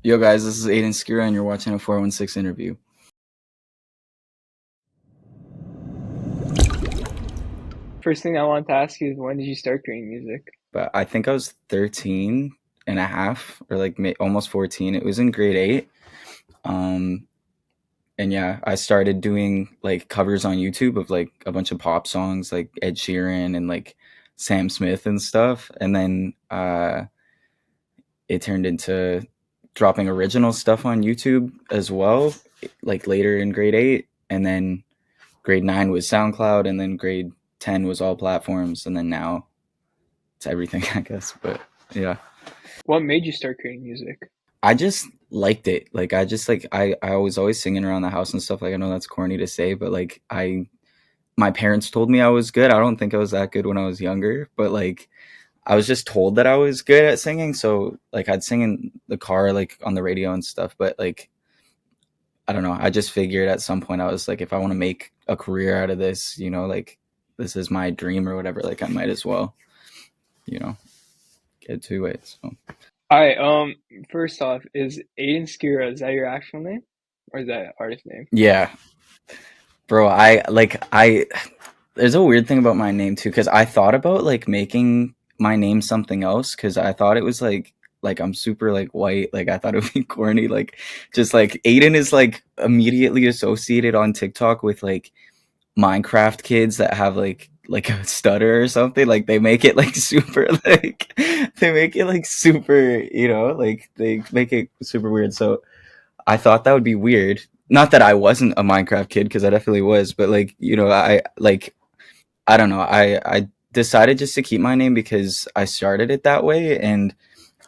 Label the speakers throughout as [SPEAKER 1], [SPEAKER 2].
[SPEAKER 1] Yo, guys, this is Aidan Skira, and you're watching a 416 interview.
[SPEAKER 2] First thing I want to ask you is when did you start creating music?
[SPEAKER 1] But I think I was 13 and a half, or like almost 14. It was in grade 8. Um, and yeah, I started doing like covers on YouTube of like a bunch of pop songs, like Ed Sheeran and like Sam Smith and stuff. And then it turned into dropping original stuff on YouTube as well, like later in grade 8. And then grade 9 was SoundCloud, and then grade 10 was all platforms, and then now it's everything, I guess. But yeah,
[SPEAKER 2] What made you start creating music?
[SPEAKER 1] I just liked it. Like I was always singing around the house and stuff. Like I know that's corny to say, but like I my parents told me I was good. I don't think I was that good when I was younger, but like I was just told that I was good at singing. So like I'd sing in the car, like on the radio and stuff. But like I don't know. I just figured at some point I was like, if I want to make a career out of this, like this is my dream or whatever. Like I might as well, you know, get to it. So
[SPEAKER 2] Alright, first off, is Aidan Skira, is that your actual name? Or is that artist name?
[SPEAKER 1] yeah, bro. I there's a weird thing about my name too, because I thought about like making my name something else, because I thought it was like I'm super like white, like I thought it would be corny, like just like Aiden is like immediately associated on TikTok with like Minecraft kids that have like a stutter or something. Like they make it like super like they make it like super, like they make it super weird. So I thought that would be weird. Not that I wasn't a Minecraft kid, because I definitely was, but like, I don't know. I decided just to keep my name because I started it that way, and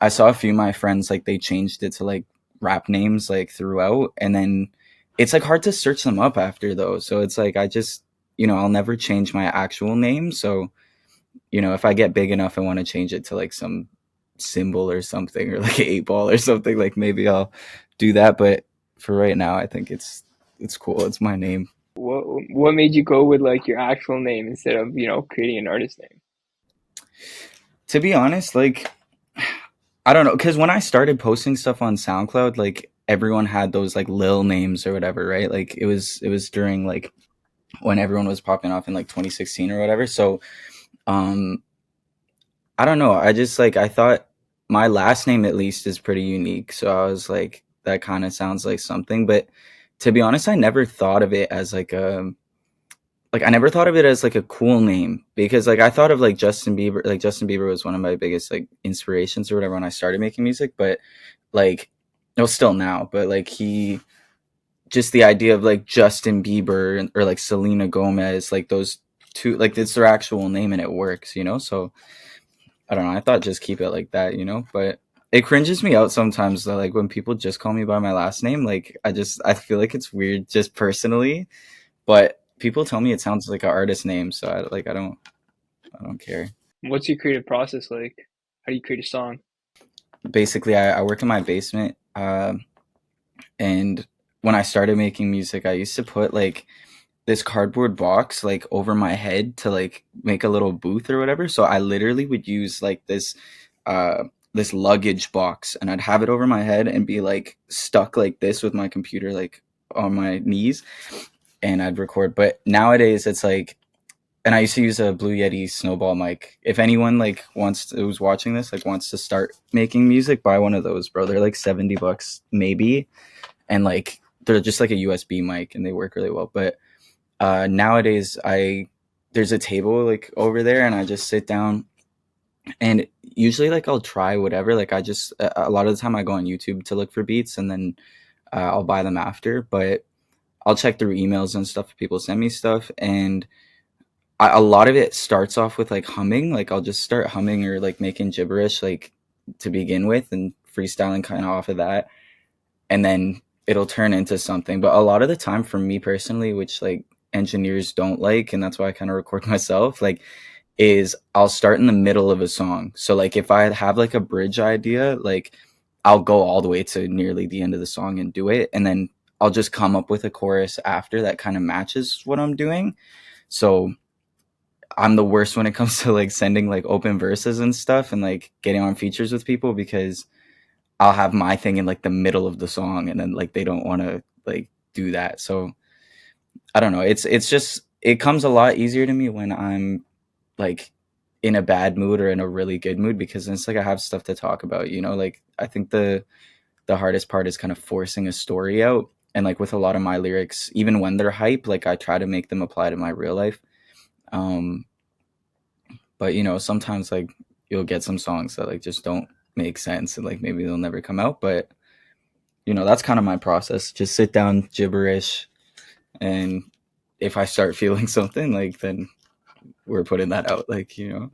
[SPEAKER 1] I saw a few of my friends like they changed it to like rap names like throughout, and then it's like hard to search them up after though. So it's like I just, I'll never change my actual name. So, if I get big enough and want to change it to like some symbol or something, or like an 8 ball or something, like maybe I'll do that, but for right now I think it's cool. It's my name.
[SPEAKER 2] What made you go with like your actual name instead of, creating an artist name?
[SPEAKER 1] To be honest, like I don't know, because when I started posting stuff on SoundCloud, like everyone had those like lil names or whatever, right? Like it was during like when everyone was popping off in like 2016 or whatever. So um I don't know. I just like I thought my last name at least is pretty unique. So I was like, that kind of sounds like something. But to be honest, I never thought of it as like I never thought of it as like a cool name, because like I thought of like Justin Bieber. Like Justin Bieber was one of my biggest like inspirations or whatever when I started making music. But like, no, still now, but like he just the idea of like Justin Bieber or like Selena Gomez, like those two, like it's their actual name and it works. So I don't know. I thought just keep it like that. But it cringes me out sometimes though, like when people just call me by my last name. Like I feel like it's weird just personally, but people tell me it sounds like an artist name, so I don't care.
[SPEAKER 2] What's your creative process like? How do you create a song?
[SPEAKER 1] Basically, I work in my basement, and when I started making music, I used to put like this cardboard box like over my head to like make a little booth or whatever. So I literally would use like uh this luggage box, and I'd have it over my head and be like stuck like this with my computer like on my knees, and I'd record. But nowadays it's like, and I used to use a Blue Yeti snowball mic. If anyone like who's watching this like wants to start making music, buy one of those, bro. They're like $70 maybe, and like they're just like a USB mic and they work really well. But nowadays I there's a table like over there, and I just sit down, and usually like I'll try whatever. Like I just a lot of the time I go on YouTube to look for beats, and then I'll buy them after. But I'll check through emails and stuff if people send me stuff, and a lot of it starts off with like humming. Like I'll just start humming or like making gibberish like to begin with, and freestyling kind of off of that, and then it'll turn into something. But a lot of the time for me personally, which like engineers don't like, and that's why I kind of record myself, like is I'll start in the middle of a song. So like if I have like a bridge idea, like I'll go all the way to nearly the end of the song and do it, and then I'll just come up with a chorus after that kind of matches what I'm doing. So I'm the worst when it comes to like sending like open verses and stuff and like getting on features with people, because I'll have my thing in like the middle of the song, and then like they don't want to like do that. So I don't know. It's just it comes a lot easier to me when I'm like in a bad mood or in a really good mood, because it's like I have stuff to talk about. You know, like I think the hardest part is kind of forcing a story out. And like with a lot of my lyrics, even when they're hype, like I try to make them apply to my real life. Um, but you know, sometimes like you'll get some songs that like just don't make sense and like maybe they'll never come out. But you know, that's kind of my process. Just sit down, gibberish, and if I start feeling something, like then we're putting that out. Like you know,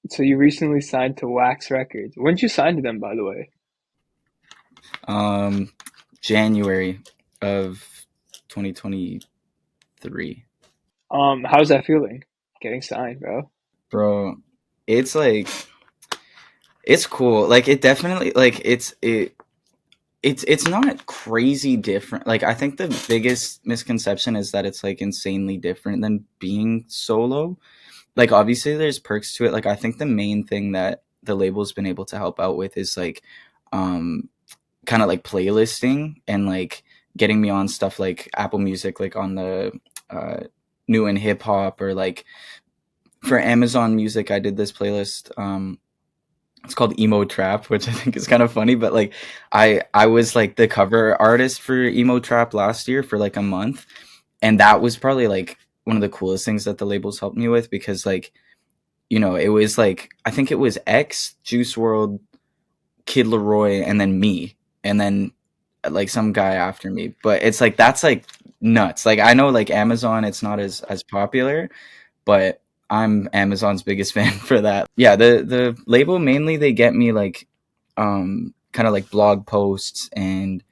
[SPEAKER 2] So you recently signed to Wax Records. When did you sign to them, by the way?
[SPEAKER 1] um, January of 2023.
[SPEAKER 2] How's that feeling? Getting signed, bro.
[SPEAKER 1] Bro, it's like it's cool. Like it definitely like it's not crazy different. Like I think the biggest misconception is that it's like insanely different than being solo. Like obviously there's perks to it. Like I think the main thing that the label's been able to help out with is like um kind of like playlisting and like getting me on stuff like Apple Music, like on the uh new and hip hop, or like for Amazon Music I did this playlist. It's called Emo Trap, which I think is kind of funny. But like, I was like the cover artist for Emo Trap last year for like a month, and that was probably like one of the coolest things that the labels helped me with, because like you know it was like I think it was X, Juice World, Kid Leroy, and then me, and then like some guy after me. But it's like that's like nuts. Like I know like Amazon, it's not as popular, but I'm Amazon's biggest fan for that. Yeah, the label mainly they get me like kind of like blog posts and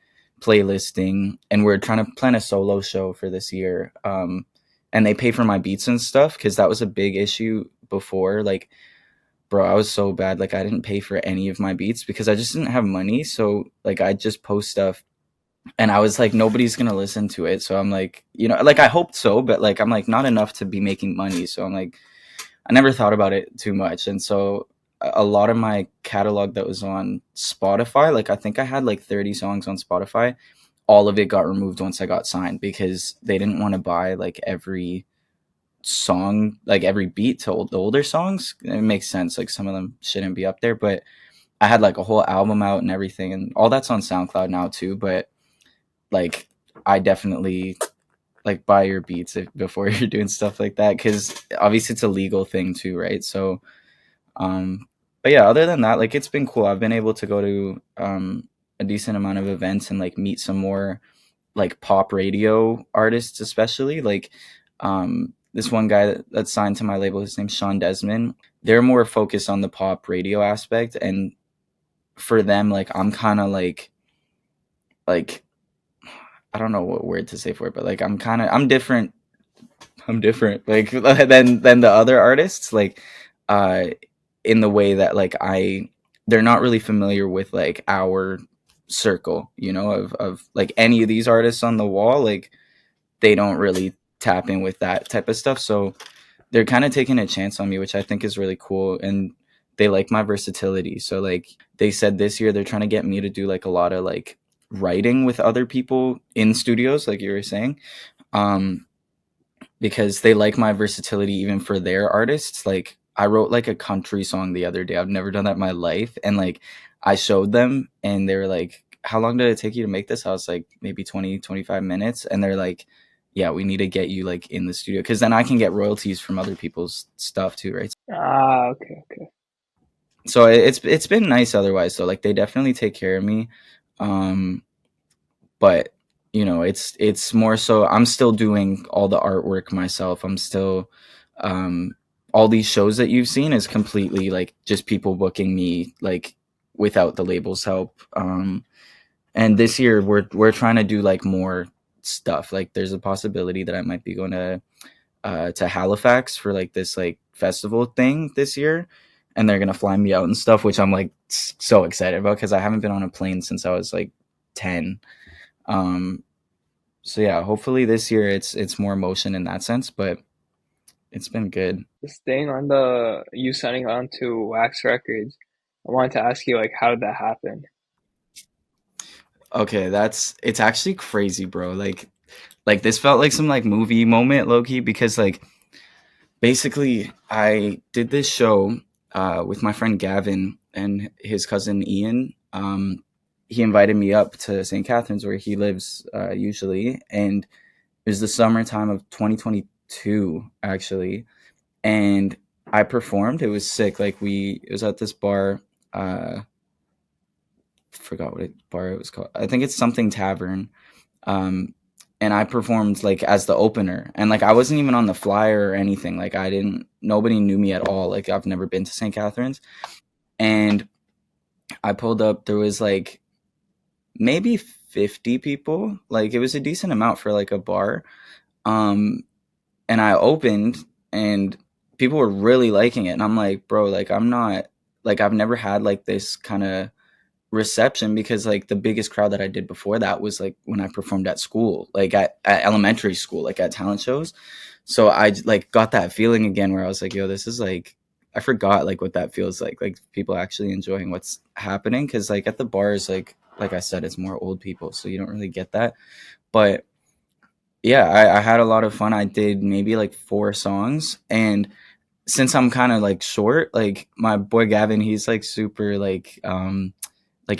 [SPEAKER 1] playlisting, and we're trying to plan a solo show for this year. And they pay for my beats and stuff, cuz that was a big issue before. Like bro, I was so bad, like I didn't pay for any of my beats because I just didn't have money. So like I just post stuff, and I was like nobody's going to listen to it. So I'm like, you know, like I hoped so, but like I'm like not enough to be making money. So I'm like I never thought about it too much. And so a lot of my catalog that was on Spotify, like I think I had like 30 songs on Spotify. All of it got removed once I got signed, because they didn't want to buy like every song, like every beat to the older songs. It makes sense. Like some of them shouldn't be up there, but I had like a whole album out and everything, and all that's on SoundCloud now too. But like, I definitely like buy your beats before you're doing stuff like that, because obviously it's a legal thing too, right? So but yeah, other than that, like it's been cool. I've been able to go to a decent amount of events and like meet some more like pop radio artists, especially like this one guy that's signed to my label, his name's Sean Desmond. They're more focused on the pop radio aspect, and for them like I'm kind of like I don't know what word to say for it, but like I'm different. I'm different like than the other artists, like uh in the way that like I they're not really familiar with like our circle, you know, of like any of these artists on the wall. Like they don't really tap in with that type of stuff. So they're kind of taking a chance on me, which I think is really cool. And they like my versatility. So like they said this year they're trying to get me to do like a lot of like writing with other people in studios, like you were saying. Um because they like my versatility even for their artists. Like I wrote like a country song the other day. I've never done that in my life. And like I showed them and they were like, how long did it take you to make this? I was like, maybe 20, 25 minutes. And they're like, yeah, we need to get you like in the studio, because then I can get royalties from other people's stuff too, right?
[SPEAKER 2] Ah, okay, okay.
[SPEAKER 1] So it's been nice otherwise. So like they definitely take care of me. Um, but you know it's more so I'm still doing all the artwork myself. I'm still um all these shows that you've seen is completely like just people booking me, like without the label's help. And this year we're trying to do like more stuff. Like there's a possibility that I might be going to Halifax for like this like festival thing this year, and they're gonna fly me out and stuff, which I'm like so excited about because I haven't been on a plane since I was like 10. um so yeah, hopefully this year it's more motion in that sense, but it's been good.
[SPEAKER 2] Staying on the you signing on to Wax Records, I wanted to ask you like how did that happen?
[SPEAKER 1] Okay, that's it's actually crazy, bro. Like this felt like some like movie moment, low key, because like basically I did this show with my friend Gavin and his cousin Ian. He invited me up to St. Catharines where he lives usually, and it was the summertime of 2022 actually, and I performed. It was sick. Like we, it was at this bar. Forgot what bar it was called. I think it's something tavern. Um, and I performed like as the opener, and like I wasn't even on the flyer or anything. Like I didn't. Nobody knew me at all. Like I've never been to St. Catharines, and I pulled up. There was like maybe 50 people. Like it was a decent amount for like a bar. Um, and I opened, and people were really liking it, and I'm like, bro, like I'm not like I've never had like this kind of reception because like the biggest crowd that I did before that was like when I performed at school, like at elementary school, like at talent shows. So I like got that feeling again where I was like, yo, this is like I forgot like what that feels like people actually enjoying what's happening because like at the bars like I said it's more old people so you don't really get that. But yeah, I had a lot of fun. I did maybe like 4 songs, and since I'm kind of like short, like my boy Gavin, he's like super like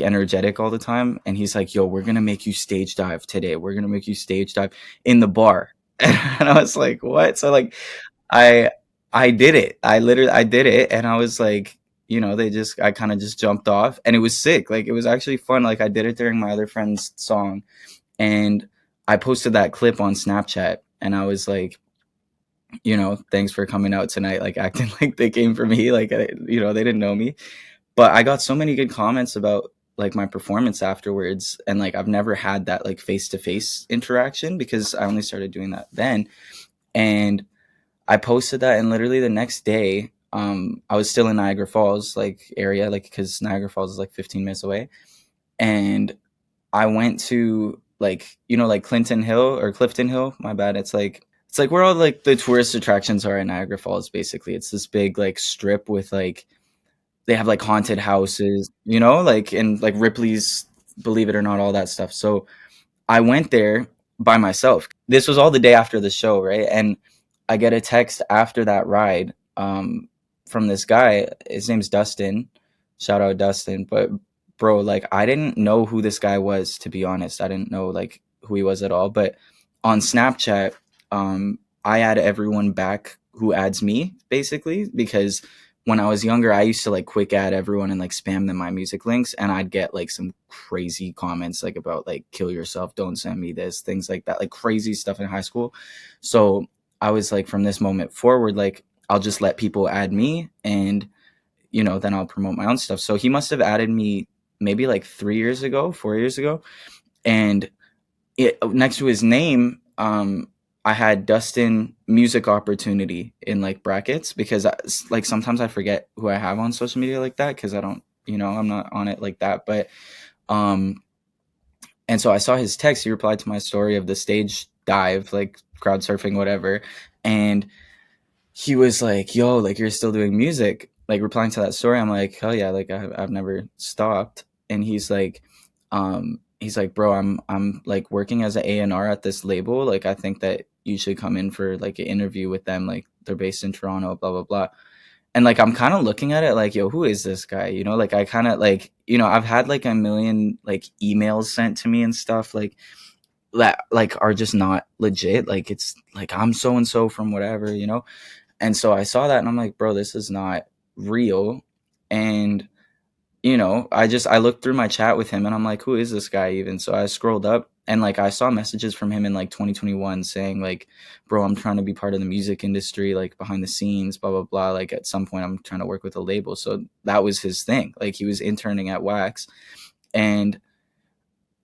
[SPEAKER 1] energetic all the time, and he's like, yo, we're gonna make you stage dive today, we're gonna make you stage dive in the bar. And I was like, what? So like i I did it. I did it, and I was like, they just I kind of just jumped off, and it was sick. Like it was actually fun. Like I did it during my other friend's song, and I posted that clip on Snapchat, and I was like, thanks for coming out tonight, like acting like they came for me, like they didn't know me. But I got so many good comments about like my performance afterwards, and like I've never had that like face to face interaction because I only started doing that then. And I posted that, and literally the next day, I was still in Niagara Falls like area, like because Niagara Falls is like 15 minutes away, and I went to like like Clinton Hill or Clifton Hill. My bad. It's like where all like the tourist attractions are in Niagara Falls. Basically, it's this big like strip with like they have like haunted houses, like and like Ripley's Believe It or Not, all that stuff. So I went there by myself. This was all the day after the show, right? And I get a text after that ride from this guy. His name's Dustin. Shout out Dustin. But bro, like I didn't know who this guy was, to be honest. I didn't know like who he was at all. But on Snapchat, I add everyone back who adds me, basically, because when I was younger, I used to like quick add everyone and like spam them my music links, and I'd get like some crazy comments like about like kill yourself, don't send me this, things like that, like crazy stuff in high school. So I was like, from this moment forward, like I'll just let people add me, and then I'll promote my own stuff. So he must have added me maybe like 3 years ago, 4 years ago, and next to his name, I had Dustin Music Opportunity in like brackets because like sometimes I forget who I have on social media like that because I don't, I'm not on it like that. But um, and so I saw his text. He replied to my story of the stage dive, like crowd surfing, whatever, and he was like, "Yo, like you're still doing music?" Like replying to that story, I'm like, "Hell yeah!" Like I've never stopped. And he's like, "Bro, I'm like working as an A&R at this label. Like I think that you should come in for like an interview with them. Like they're based in Toronto, blah blah blah." And like I'm kind of looking at it like, "Yo, who is this guy?" Like I kind of like, I've had like a million like emails sent to me and stuff like that like are just not legit. Like it's like I'm so and so from whatever. And so I saw that, and I'm like, bro, this is not real. And I looked through my chat with him, and I'm like, who is this guy even? So I scrolled up, and like I saw messages from him in like 2021 saying like, bro, I'm trying to be part of the music industry, like behind the scenes, blah blah blah. Like at some point I'm trying to work with a label. So that was his thing. Like he was interning at Wax, and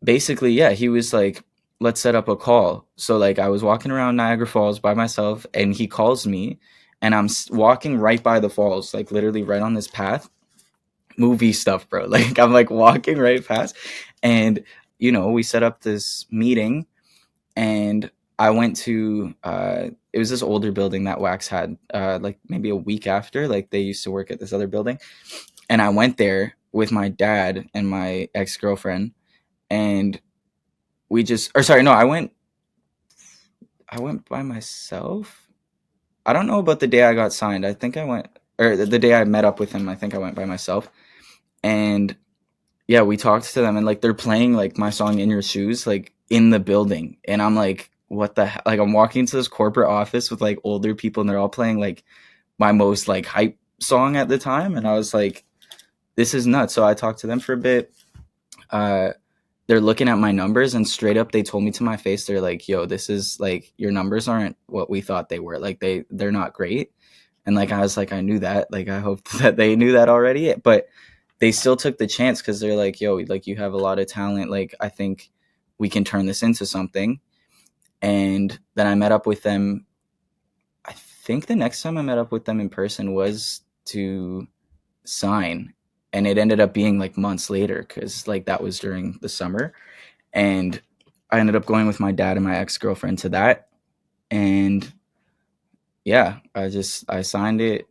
[SPEAKER 1] basically, yeah, he was like, let's set up a call. So like I was walking around Niagara Falls by myself, and he calls me, and I'm walking right by the falls, like literally right on this path. Movie stuff, bro. Like I'm like walking right past, and we set up this meeting, and I went to it was this older building that Wax had like maybe a week after, like they used to work at this other building, and I went there with my dad and my ex-girlfriend, and we just, or sorry, no, I went by myself. I don't know about the day I got signed. I think I went, or the day I met up with him. I think I went by myself, and yeah, we talked to them, and like they're playing like my song "In Your Shoes" like in the building, and I'm like, what the like I'm walking into this corporate office with like older people, and they're all playing like my most like hype song at the time, and I was like, this is nuts. So I talked to them for a bit. Uh, they're looking at my numbers, and straight up they told me to my face, they're like, yo, this is like, your numbers aren't what we thought they were, like they're not great. And like I was like, I knew that, like I hope that they knew that already, but they still took the chance because they're like, yo, like you have a lot of talent, like I think we can turn this into something. And then I met up with them. I think the next time I met up with them in person was to sign, and it ended up being like months later because like that was during the summer. And I ended up going with my dad and my ex-girlfriend to that. And yeah, I signed it,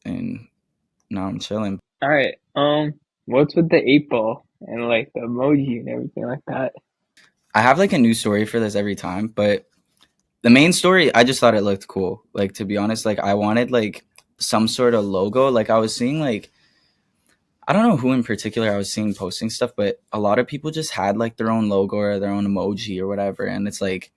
[SPEAKER 1] and now I'm chilling.
[SPEAKER 2] All right. What's with the 8 ball and like the emoji and everything like that?
[SPEAKER 1] I have like a new story for this every time, but the main story, I just thought it looked cool. Like to be honest, like I wanted like some sort of logo. Like I was seeing like, I don't know who in particular I was seeing posting stuff, but a lot of people just had like their own logo or their own emoji or whatever. And it's like,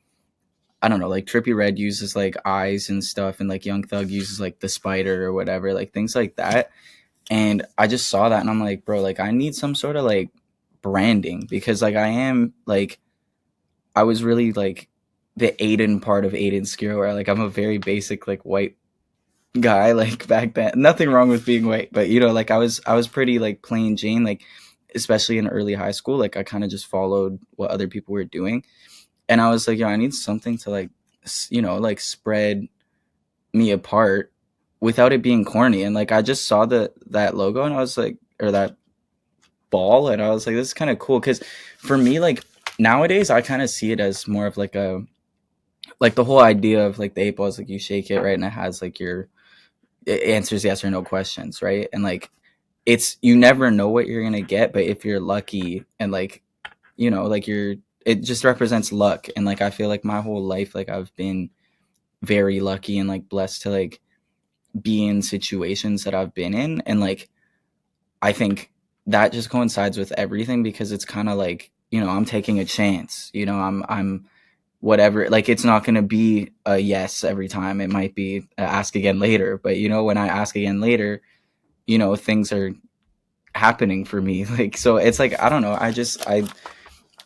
[SPEAKER 1] I don't know, like Trippy Red uses like eyes and stuff, and like Young Thug uses like the spider or whatever, like things like that. And I just saw that, and I'm like, bro, like I need some sort of like branding, because like I am like, I was really like the Aiden part of Aiden Skira, where like I'm a very basic like white guy like back then. Nothing wrong with being white, but you know, like I was pretty like plain Jane, like especially in early high school. Like I kind of just followed what other people were doing, and I was like, yo, I need something to like, like spread me apart without it being corny. And like I just saw that logo, and I was like, or that ball, and I was like, this is kind of cool, because for me, like nowadays, I kind of see it as more of like a, like the whole idea of like the 8 ball is like you shake it, right, and it has like your, it answers yes or no questions, right, and like it's, you never know what you're gonna get, but if you're lucky, and like, like you're, it just represents luck. And like I feel like my whole life, like I've been very lucky and like blessed to like be in situations that I've been in. And like I think that just coincides with everything, because it's kind of like, I'm taking a chance, I'm whatever, like it's not going to be a yes every time, it might be a ask again later, but when I ask again later, things are happening for me. Like, so it's like, I don't know,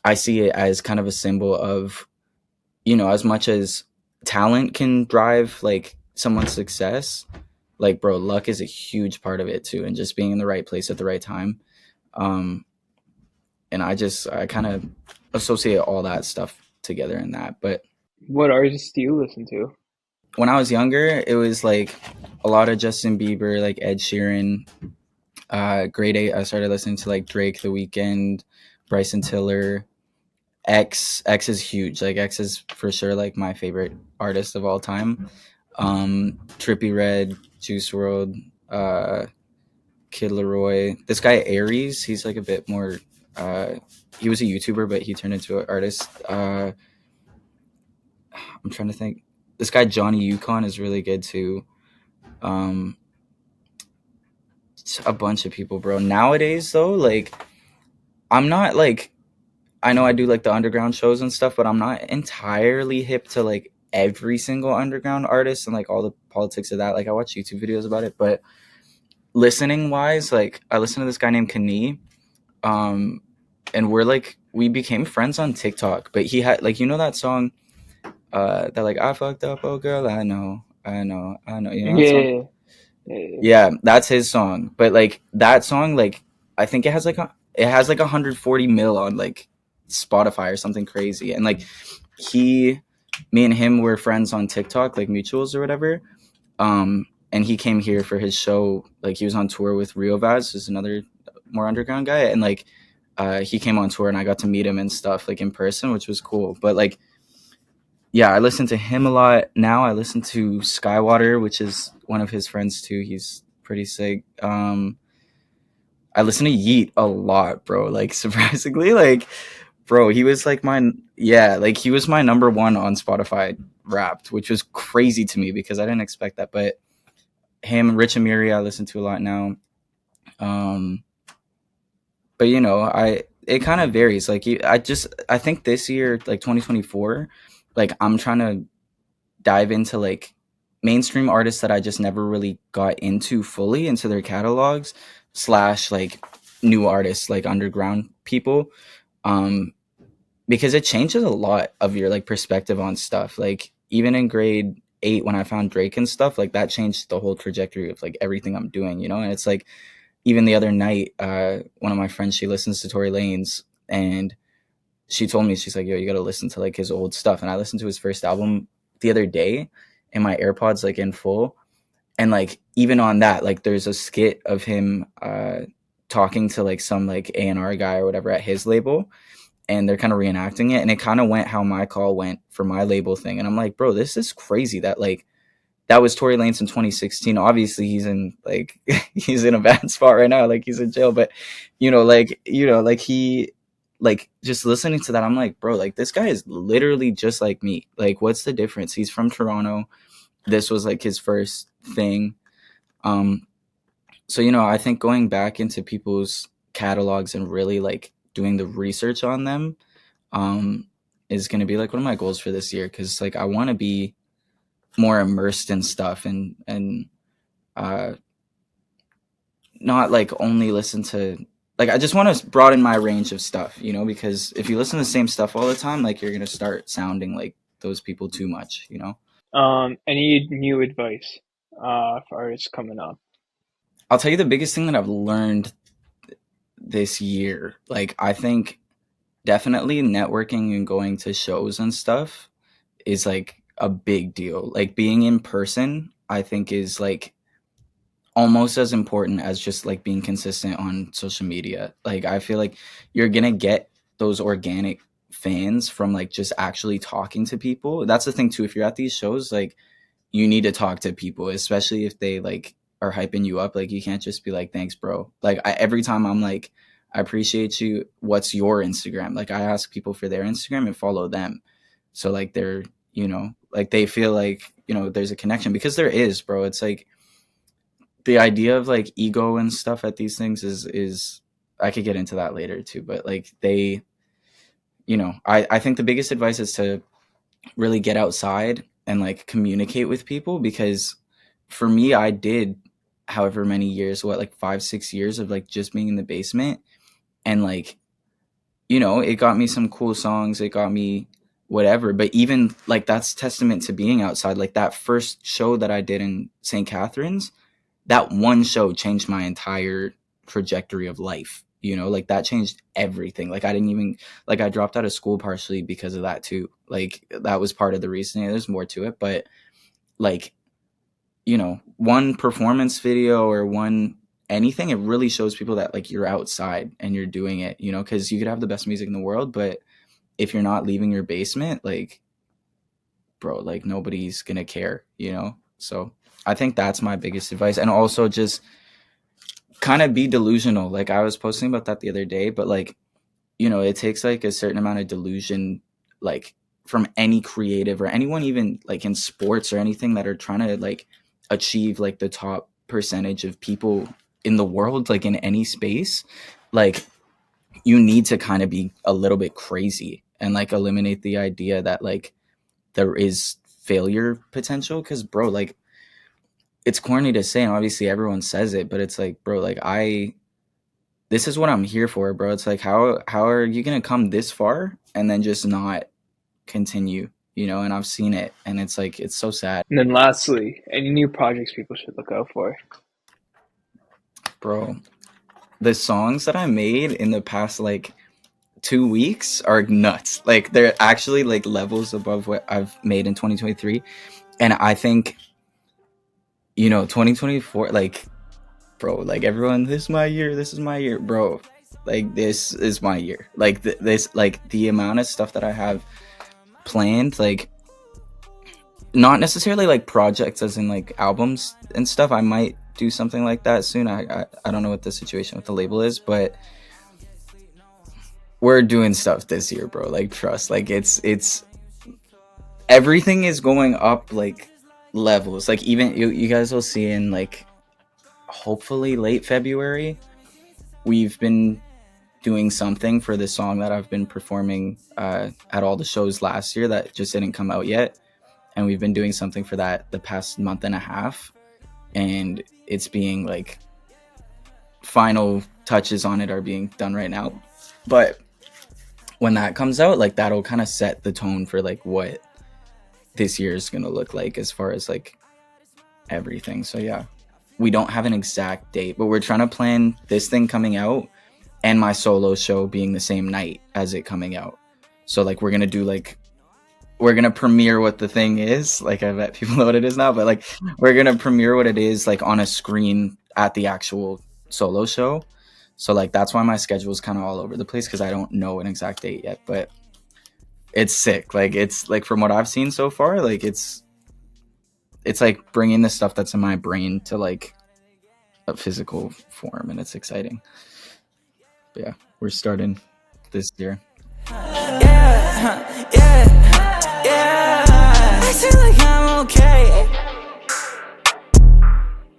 [SPEAKER 1] I see it as kind of a symbol of, as much as talent can drive like someone's success, like bro, luck is a huge part of it too, and just being in the right place at the right time. um and I kind of associate all that stuff together in that. But
[SPEAKER 2] What artists do you listen to?
[SPEAKER 1] when I was younger, it was like a lot of Justin Bieber, like Ed Sheeran. Grade 8, I started listening to like Drake, The Weeknd, Bryson Tiller. X is huge. Like X is for sure like my favorite artist of all time. Trippy Red, Juice World, uh, Kid Leroy. This guy Aries, he's like a bit more. Uh, he was a YouTuber, but he turned into an artist. I'm trying to think. This guy Johnny Yukon is really good too. Um, a bunch of people, bro. Nowadays, though, like I'm not like, I know I do like the underground shows and stuff, but I'm not entirely hip to like every single underground artist and like all the politics of that. Like I watch YouTube videos about it, but listening wise, like I listen to this guy named Kani, um, and we became friends on TikTok. But he had like, that song, that like, I fucked up, oh girl, I know, you know that song.
[SPEAKER 2] Yeah, yeah.
[SPEAKER 1] Yeah, that's his song. But like that song, like I think it has like 140 mil on like Spotify or something crazy. And like he, me and him were friends on TikTok, like mutuals or whatever. And he came here for his show. Like he was on tour with Rio Vaz, who's another more underground guy, and like he came on tour, and I got to meet him and stuff like in person, which was cool. But like, yeah, I listen to him a lot now. I listen to Skywater, which is one of his friends too. He's pretty sick. I listen to Yeet a lot, bro. Like surprisingly, like bro, he was like my, yeah, like he was my number one on Spotify Wrapped, which was crazy to me because I didn't expect that. But him, Rich Amiri, I listen to a lot now. Um, but you know, I it kind of varies. Like I think this year, like 2024, like I'm trying to dive into like mainstream artists that I just never really got into fully into their catalogs slash like new artists like underground people. Um, because it changes a lot of your like perspective on stuff. Like even in grade 8 when I found Drake and stuff, like that changed the whole trajectory of like everything I'm doing, you know? And it's like even the other night, one of my friends, she listens to Tory Lanez, and she told me, she's like, yo, you gotta listen to like his old stuff. And I listened to his first album the other day in my AirPods, like in full. And like even on that, like there's a skit of him talking to like some like A&R guy or whatever at his label, and they're kind of reenacting it, and it kind of went how my call went for my label thing. And I'm like, bro, this is crazy that like that was Tory Lanez in 2016. Obviously, he's in like he's in a bad spot right now, like he's in jail. But like he like just listening to that, I'm like, bro, like this guy is literally just like me. Like, what's the difference? He's from Toronto. This was like his first thing. Um, so I think going back into people's catalogs and really like doing the research on them um, is going to be like one of my goals for this year because like I want to be more immersed in stuff and uh, not like only listen to like I just want to broaden my range of stuff, because if you listen to the same stuff all the time, like you're gonna start sounding like those people too much.
[SPEAKER 2] Any new advice for artists coming up?
[SPEAKER 1] I'll tell you the biggest thing that I've learned this year. Like I think definitely networking and going to shows and stuff is like a big deal. Like being in person, I think is like almost as important as just like being consistent on social media. Like I feel like you're going to get those organic fans from like just actually talking to people. That's the thing too. If you're at these shows, like you need to talk to people, especially if they like are hyping you up. Like you can't just be like, thanks, bro. Like every time I'm like, I appreciate you. What's your Instagram? Like I ask people for their Instagram and follow them. So like they're, like they feel like, there's a connection because there is, bro. It's like the idea of like ego and stuff at these things is I could get into that later too, but like I think the biggest advice is to really get outside and like communicate with people because for me I did however many years, what, like 5-6 years of like just being in the basement, and like it got me some cool songs, it got me whatever, but even like that's testament to being outside. Like that first show that I did in St. Catharines, that one show changed my entire trajectory of life. Like that changed everything. Like I didn't even like I dropped out of school partially because of that too. Like that was part of the reason. There's more to it, but like one performance video or one anything, it really shows people that like you're outside and you're doing it. Because you could have the best music in the world, but if you're not leaving your basement, like bro, like nobody's gonna care. So I think that's my biggest advice, and also just kind of be delusional. Like I was posting about that the other day, but like, it takes like a certain amount of delusion, like from any creative or anyone, even like in sports or anything that are trying to like achieve like the top percentage of people in the world, like in any space. Like you need to kind of be a little bit crazy and like eliminate the idea that like there is failure potential. Cause bro, like it's corny to say, and obviously everyone says it, but it's like, bro, like this is what I'm here for, bro. It's like how are you gonna come this far and then just not continue? And I've seen it, and it's like it's so sad,
[SPEAKER 2] And then lastly, any new projects people should look out for?
[SPEAKER 1] bro. The songs that I made in the past like 2 weeks are nuts. Like they're actually like levels above what I've made in 2023, and I think 2024, like bro, like everyone, this is my year, this is my year, bro. Like this is my year. Like this, like the amount of stuff that I have planned, like not necessarily like projects as in like albums and stuff. I might do something like that soon. I don't know what the situation with the label is, but we're doing stuff this year, bro. Like trust. Like it's everything is going up like levels. Like even you guys will see in like hopefully late February. We've been doing something for the song that I've been performing at all the shows last year that just didn't come out yet, and we've been doing something for that the past month and a half, and it's being like final touches on it are being done right now. But when that comes out, like that'll kind of set the tone for like what this year is gonna look like as far as like everything. So yeah, we don't have an exact date, but we're trying to plan this thing coming out and my solo show being the same night as it coming out. So like we're gonna premiere what the thing is. Like I bet people know what it is now, but like we're gonna premiere what it is like on a screen at the actual solo show. So like that's why my schedule is kind of all over the place because I don't know an exact date yet. But it's sick. Like it's like from what I've seen so far, like it's like bringing the stuff that's in my brain to like a physical form, and it's exciting. But yeah, we're starting this year.
[SPEAKER 3] Yeah, yeah.